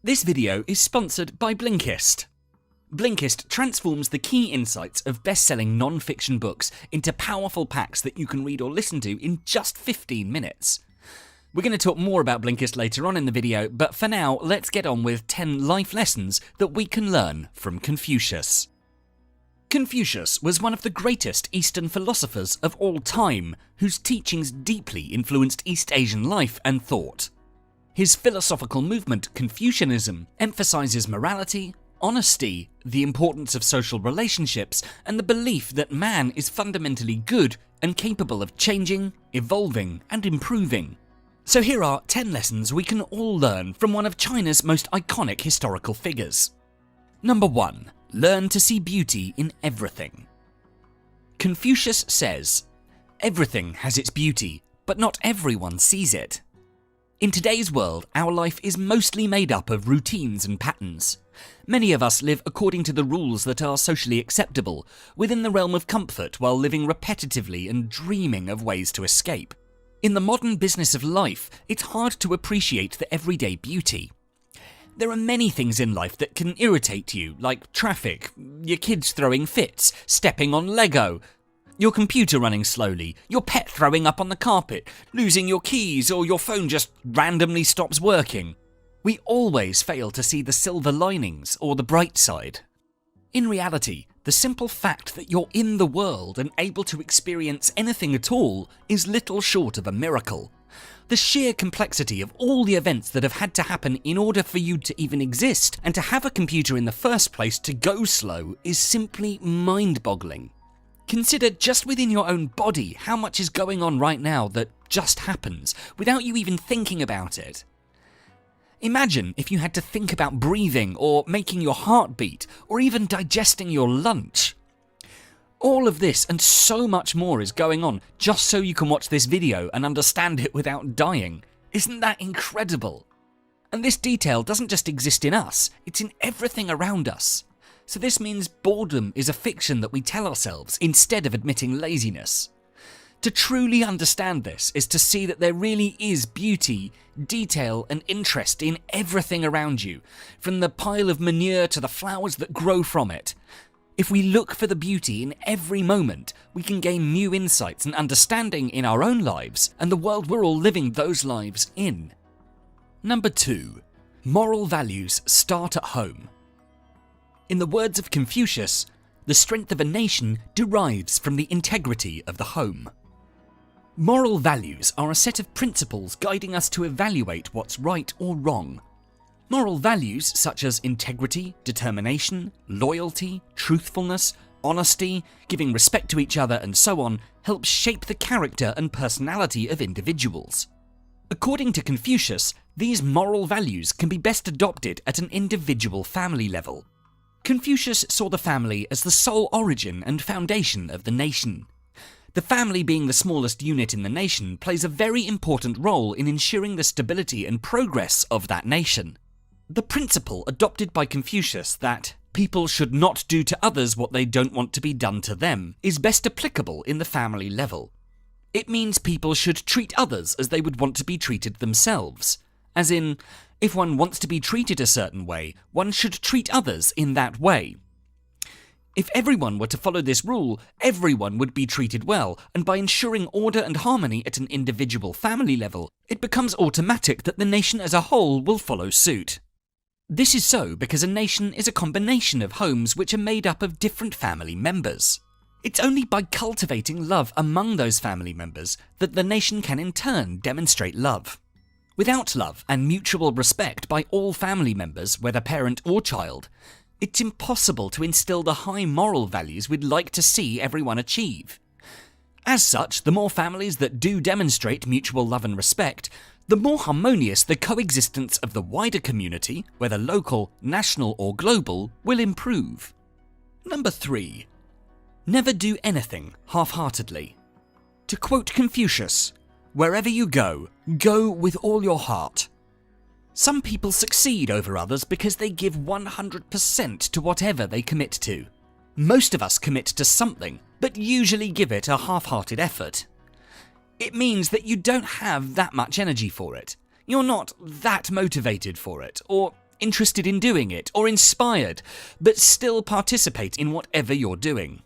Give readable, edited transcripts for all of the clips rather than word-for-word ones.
This video is sponsored by Blinkist. Blinkist transforms the key insights of best-selling non-fiction books into powerful packs that you can read or listen to in just 15 minutes. We're going to talk more about Blinkist later on in the video, but for now, let's get on with 10 life lessons that we can learn from Confucius. Confucius was one of the greatest Eastern philosophers of all time, whose teachings deeply influenced East Asian life and thought. His philosophical movement, Confucianism, emphasizes morality, honesty, the importance of social relationships, and the belief that man is fundamentally good and capable of changing, evolving, and improving. So here are 10 lessons we can all learn from one of China's most iconic historical figures. Number 1. Learn to see beauty in everything. Confucius says, "Everything has its beauty, but not everyone sees it." In today's world, our life is mostly made up of routines and patterns. Many of us live according to the rules that are socially acceptable, within the realm of comfort while living repetitively and dreaming of ways to escape. In the modern business of life, it's hard to appreciate the everyday beauty. There are many things in life that can irritate you, like traffic, your kids throwing fits, stepping on Lego, your computer running slowly, your pet throwing up on the carpet, losing your keys, or your phone just randomly stops working. We always fail to see the silver linings or the bright side. In reality, the simple fact that you're in the world and able to experience anything at all is little short of a miracle. The sheer complexity of all the events that have had to happen in order for you to even exist and to have a computer in the first place to go slow is simply mind-boggling. Consider just within your own body how much is going on right now that just happens without you even thinking about it. Imagine if you had to think about breathing or making your heart beat or even digesting your lunch. All of this and so much more is going on just so you can watch this video and understand it without dying. Isn't that incredible? And this detail doesn't just exist in us, it's in everything around us. So this means boredom is a fiction that we tell ourselves instead of admitting laziness. To truly understand this is to see that there really is beauty, detail, and interest in everything around you, from the pile of manure to the flowers that grow from it. If we look for the beauty in every moment, we can gain new insights and understanding in our own lives and the world we're all living those lives in. Number 2. Moral values start at home. In the words of Confucius, the strength of a nation derives from the integrity of the home. Moral values are a set of principles guiding us to evaluate what's right or wrong. Moral values such as integrity, determination, loyalty, truthfulness, honesty, giving respect to each other, and so on, help shape the character and personality of individuals. According to Confucius, these moral values can be best adopted at an individual family level. Confucius saw the family as the sole origin and foundation of the nation. The family, being the smallest unit in the nation, plays a very important role in ensuring the stability and progress of that nation. The principle adopted by Confucius that people should not do to others what they don't want to be done to them is best applicable in the family level. It means people should treat others as they would want to be treated themselves, as in, if one wants to be treated a certain way, one should treat others in that way. If everyone were to follow this rule, everyone would be treated well, and by ensuring order and harmony at an individual family level, it becomes automatic that the nation as a whole will follow suit. This is so because a nation is a combination of homes which are made up of different family members. It's only by cultivating love among those family members that the nation can in turn demonstrate love. Without love and mutual respect by all family members, whether parent or child, it's impossible to instill the high moral values we'd like to see everyone achieve. As such, the more families that do demonstrate mutual love and respect, the more harmonious the coexistence of the wider community, whether local, national or global, will improve. Number 3. Never do anything half-heartedly. To quote Confucius, "Wherever you go, go with all your heart." Some people succeed over others because they give 100% to whatever they commit to. Most of us commit to something, but usually give it a half-hearted effort. It means that you don't have that much energy for it. You're not that motivated for it, or interested in doing it, or inspired, but still participate in whatever you're doing.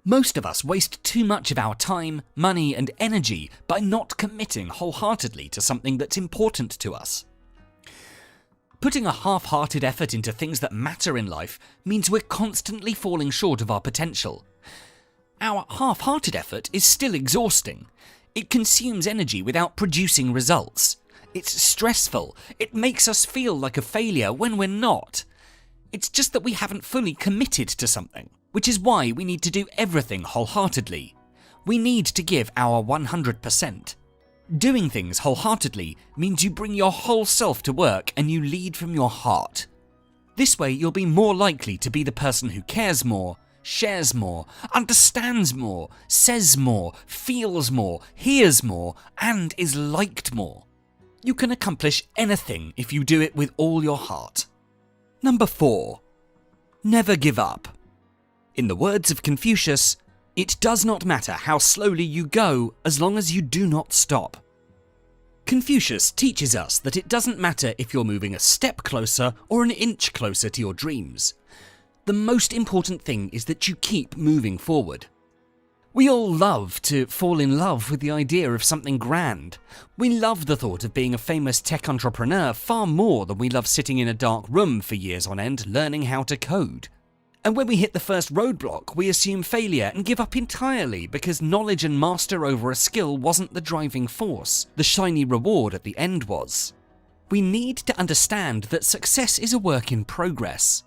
Most of us waste too much of our time, money, and energy by not committing wholeheartedly to something that's important to us. Putting a half-hearted effort into things that matter in life means we're constantly falling short of our potential. Our half-hearted effort is still exhausting. It consumes energy without producing results. It's stressful. It makes us feel like a failure when we're not. It's just that we haven't fully committed to something, which is why we need to do everything wholeheartedly. We need to give our 100%. Doing things wholeheartedly means you bring your whole self to work and you lead from your heart. This way you'll be more likely to be the person who cares more, shares more, understands more, says more, feels more, hears more, and is liked more. You can accomplish anything if you do it with all your heart. Number 4. Never give up. In the words of Confucius, it does not matter how slowly you go as long as you do not stop. Confucius teaches us that it doesn't matter if you're moving a step closer or an inch closer to your dreams. The most important thing is that you keep moving forward. We all love to fall in love with the idea of something grand. We love the thought of being a famous tech entrepreneur far more than we love sitting in a dark room for years on end learning how to code. And when we hit the first roadblock, we assume failure and give up entirely because knowledge and master over a skill wasn't the driving force. The shiny reward at the end was. We need to understand that success is a work in progress.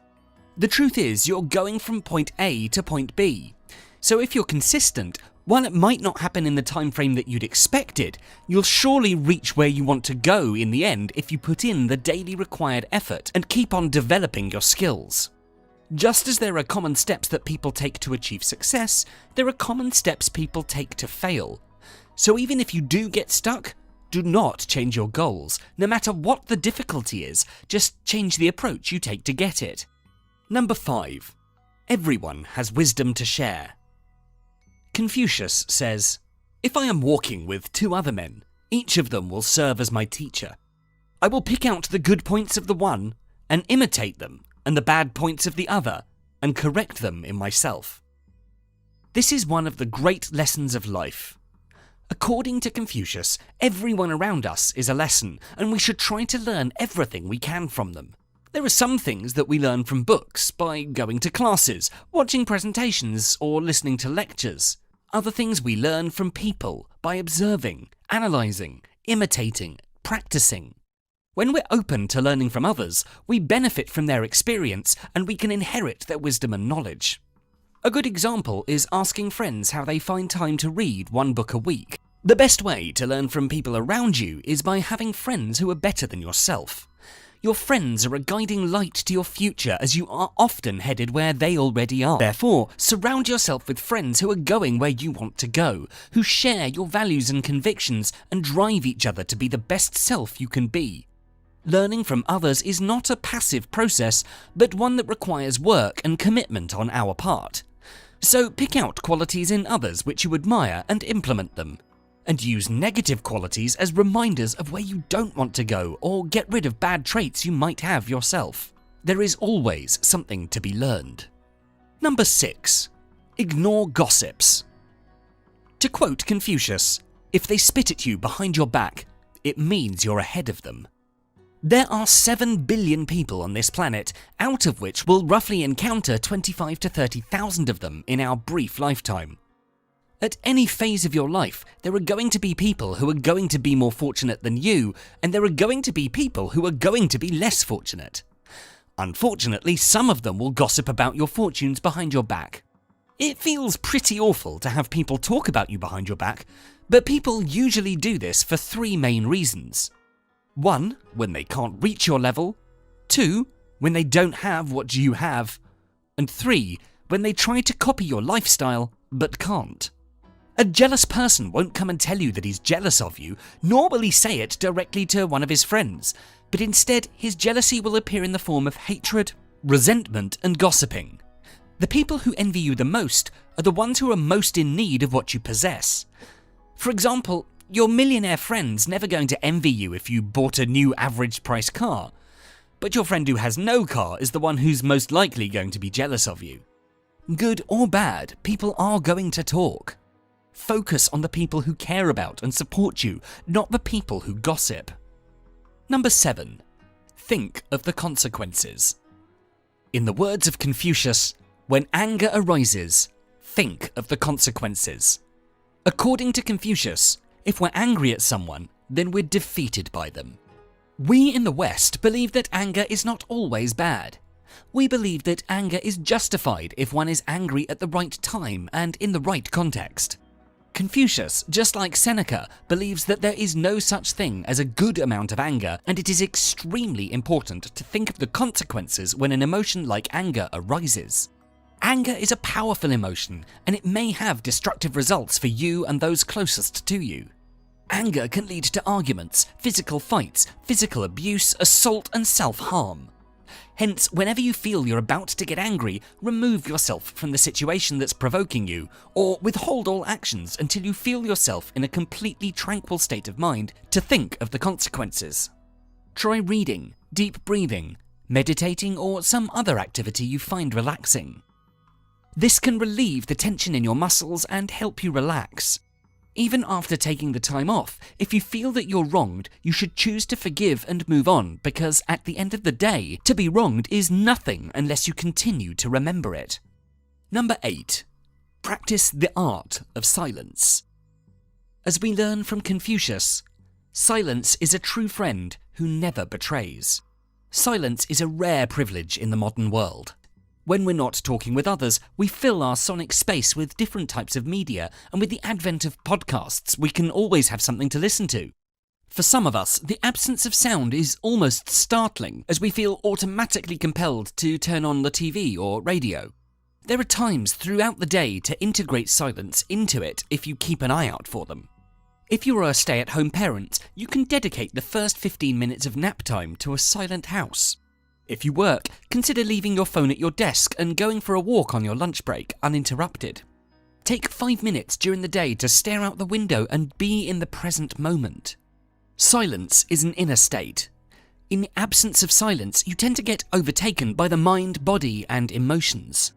The truth is, you're going from point A to point B. So if you're consistent, while it might not happen in the time frame that you'd expected, you'll surely reach where you want to go in the end if you put in the daily required effort and keep on developing your skills. Just as there are common steps that people take to achieve success, there are common steps people take to fail. So even if you do get stuck, do not change your goals. No matter what the difficulty is, just change the approach you take to get it. Number 5. Everyone has wisdom to share. Confucius says, "If I am walking with 2 other men, each of them will serve as my teacher. I will pick out the good points of the one and imitate them, and the bad points of the other, and correct them in myself." This is one of the great lessons of life. According to Confucius, everyone around us is a lesson, and we should try to learn everything we can from them. There are some things that we learn from books, by going to classes, watching presentations, or listening to lectures. Other things we learn from people, by observing, analysing, imitating, practicing. When we're open to learning from others, we benefit from their experience and we can inherit their wisdom and knowledge. A good example is asking friends how they find time to read 1 book a week. The best way to learn from people around you is by having friends who are better than yourself. Your friends are a guiding light to your future as you are often headed where they already are. Therefore, surround yourself with friends who are going where you want to go, who share your values and convictions and drive each other to be the best self you can be. Learning from others is not a passive process, but one that requires work and commitment on our part. So pick out qualities in others which you admire and implement them. And use negative qualities as reminders of where you don't want to go or get rid of bad traits you might have yourself. There is always something to be learned. Number 6. Ignore gossips. To quote Confucius, "If they spit at you behind your back, it means you're ahead of them." There are 7 billion people on this planet, out of which we'll roughly encounter 25 to 30,000 of them in our brief lifetime. At any phase of your life, there are going to be people who are going to be more fortunate than you, and there are going to be people who are going to be less fortunate. Unfortunately, some of them will gossip about your fortunes behind your back. It feels pretty awful to have people talk about you behind your back, but people usually do this for 3 main reasons. 1, when they can't reach your level. 2, when they don't have what you have. And 3, when they try to copy your lifestyle, but can't. A jealous person won't come and tell you that he's jealous of you, nor will he say it directly to one of his friends, but instead his jealousy will appear in the form of hatred, resentment, and gossiping. The people who envy you the most are the ones who are most in need of what you possess. For example, your millionaire friend's never going to envy you if you bought a new average price car. but your friend who has no car is the one who's most likely going to be jealous of you. Good or bad, people are going to talk. Focus on the people who care about and support you, not the people who gossip. Number 7. Think of the consequences. In the words of Confucius, when anger arises, think of the consequences. According to Confucius, if we're angry at someone, then we're defeated by them. We in the West believe that anger is not always bad. We believe that anger is justified if one is angry at the right time and in the right context. Confucius, just like Seneca, believes that there is no such thing as a good amount of anger, and it is extremely important to think of the consequences when an emotion like anger arises. Anger is a powerful emotion, and it may have destructive results for you and those closest to you. Anger can lead to arguments, physical fights, physical abuse, assault, and self-harm. Hence, whenever you feel you're about to get angry, remove yourself from the situation that's provoking you, or withhold all actions until you feel yourself in a completely tranquil state of mind to think of the consequences. Try reading, deep breathing, meditating, or some other activity you find relaxing. This can relieve the tension in your muscles and help you relax. Even after taking the time off, if you feel that you're wronged, you should choose to forgive and move on, because at the end of the day, to be wronged is nothing unless you continue to remember it. Number 8. Practice the art of silence. As we learn from Confucius, silence is a true friend who never betrays. Silence is a rare privilege in the modern world. When we're not talking with others, we fill our sonic space with different types of media, and with the advent of podcasts, we can always have something to listen to. For some of us, the absence of sound is almost startling, as we feel automatically compelled to turn on the TV or radio. There are times throughout the day to integrate silence into it if you keep an eye out for them. If you are a stay-at-home parent, you can dedicate the first 15 minutes of nap time to a silent house. If you work, consider leaving your phone at your desk and going for a walk on your lunch break uninterrupted. Take 5 minutes during the day to stare out the window and be in the present moment. Silence is an inner state. In the absence of silence, you tend to get overtaken by the mind, body, and emotions.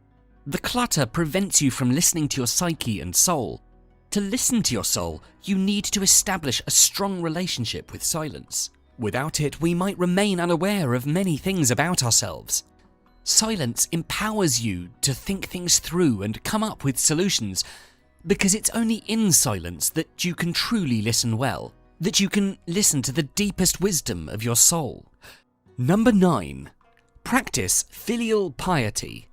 The clutter prevents you from listening to your psyche and soul. To listen to your soul, you need to establish a strong relationship with silence. Without it, we might remain unaware of many things about ourselves. Silence empowers you to think things through and come up with solutions, because it's only in silence that you can truly listen well, that you can listen to the deepest wisdom of your soul. Number 9. Practice filial piety.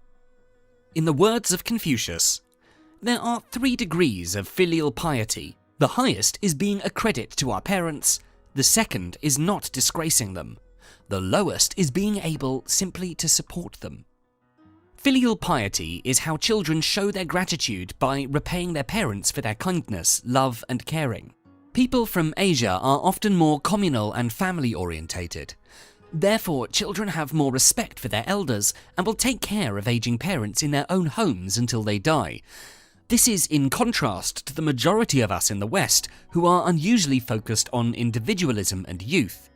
In the words of Confucius, there are 3 degrees of filial piety. The highest is being a credit to our parents. The second is not disgracing them. The lowest is being able simply to support them. Filial piety is how children show their gratitude by repaying their parents for their kindness, love, and caring. People from Asia are often more communal and family-orientated. Therefore, children have more respect for their elders and will take care of aging parents in their own homes until they die. This is in contrast to the majority of us in the West, who are unusually focused on individualism and youth.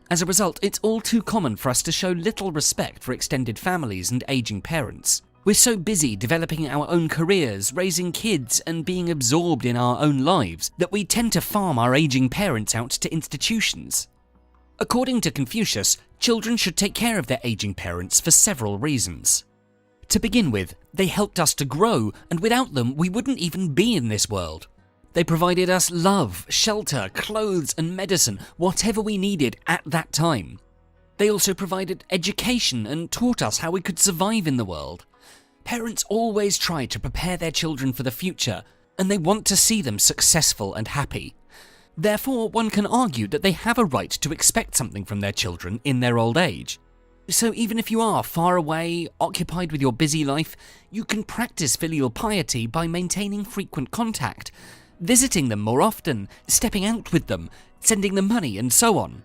As a result, it's all too common for us to show little respect for extended families and aging parents. We're so busy developing our own careers, raising kids, and being absorbed in our own lives that we tend to farm our aging parents out to institutions. According to Confucius, children should take care of their aging parents for several reasons. To begin with, they helped us to grow, and without them, we wouldn't even be in this world. They provided us love, shelter, clothes, and medicine, whatever we needed at that time. They also provided education and taught us how we could survive in the world. Parents always try to prepare their children for the future, and they want to see them successful and happy. Therefore, one can argue that they have a right to expect something from their children in their old age. So even if you are far away, occupied with your busy life, you can practice filial piety by maintaining frequent contact, visiting them more often, stepping out with them, sending them money, and so on.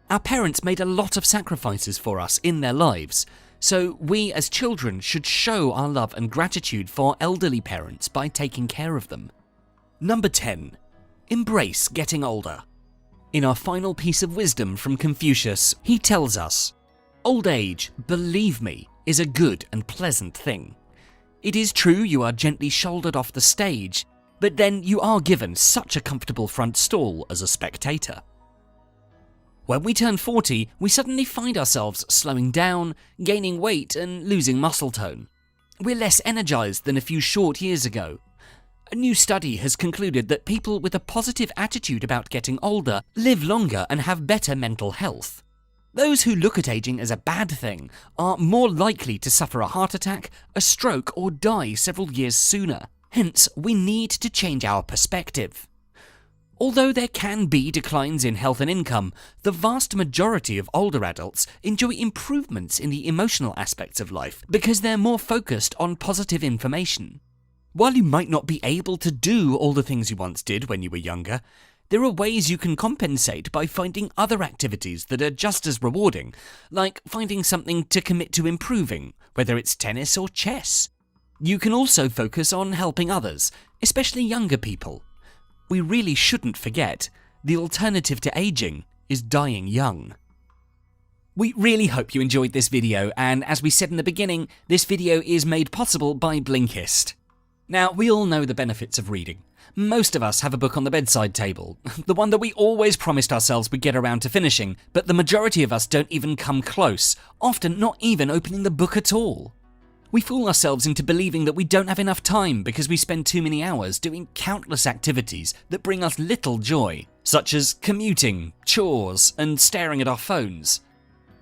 Our parents made a lot of sacrifices for us in their lives, so we as children should show our love and gratitude for elderly parents by taking care of them. Number 10. Embrace getting older. In our final piece of wisdom from Confucius, he tells us, Old age, believe me, is a good and pleasant thing. It is true you are gently shouldered off the stage, but then you are given such a comfortable front stall as a spectator. When we turn 40, we suddenly find ourselves slowing down, gaining weight and losing muscle tone. We're less energized than a few short years ago. A new study has concluded that people with a positive attitude about getting older live longer and have better mental health. Those who look at aging as a bad thing are more likely to suffer a heart attack, a stroke, or die several years sooner. Hence, we need to change our perspective. Although there can be declines in health and income, the vast majority of older adults enjoy improvements in the emotional aspects of life because they're more focused on positive information. While you might not be able to do all the things you once did when you were younger, there are ways you can compensate by finding other activities that are just as rewarding, like finding something to commit to improving, whether it's tennis or chess. You can also focus on helping others, especially younger people. We really shouldn't forget, the alternative to aging is dying young. We really hope you enjoyed this video, and as we said in the beginning, this video is made possible by Blinkist. Now, we all know the benefits of reading. Most of us have a book on the bedside table, the one that we always promised ourselves we'd get around to finishing, but the majority of us don't even come close, often not even opening the book at all. We fool ourselves into believing that we don't have enough time because we spend too many hours doing countless activities that bring us little joy, such as commuting, chores, and staring at our phones.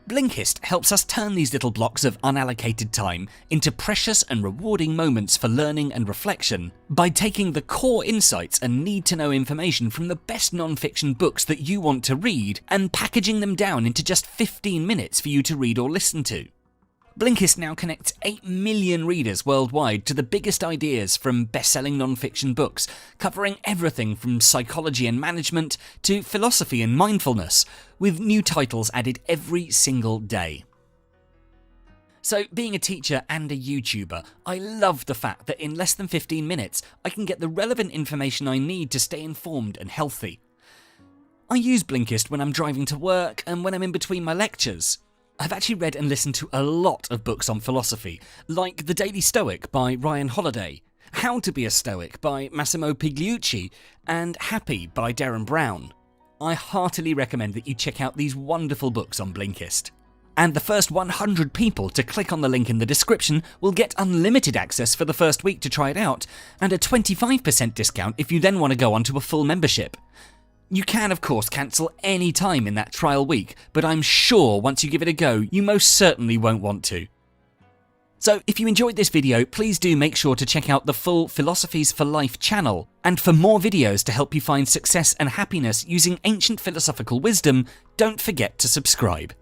Blinkist helps us turn these little blocks of unallocated time into precious and rewarding moments for learning and reflection by taking the core insights and need-to-know information from the best non-fiction books that you want to read and packaging them down into just 15 minutes for you to read or listen to. Blinkist now connects 8 million readers worldwide to the biggest ideas from best-selling non-fiction books, covering everything from psychology and management to philosophy and mindfulness, with new titles added every single day. So, being a teacher and a YouTuber, I love the fact that in less than 15 minutes, I can get the relevant information I need to stay informed and healthy. I use Blinkist when I'm driving to work and when I'm in between my lectures. I've actually read and listened to a lot of books on philosophy, like The Daily Stoic by Ryan Holiday, How to Be a Stoic by Massimo Pigliucci, and Happy by Darren Brown. I heartily recommend that you check out these wonderful books on Blinkist. And the first 100 people to click on the link in the description will get unlimited access for the first week to try it out, and a 25% discount if you then want to go on to a full membership. You can, of course, cancel any time in that trial week, but I'm sure once you give it a go, you most certainly won't want to. So, if you enjoyed this video, please do make sure to check out the full Philosophies for Life channel, and for more videos to help you find success and happiness using ancient philosophical wisdom, don't forget to subscribe.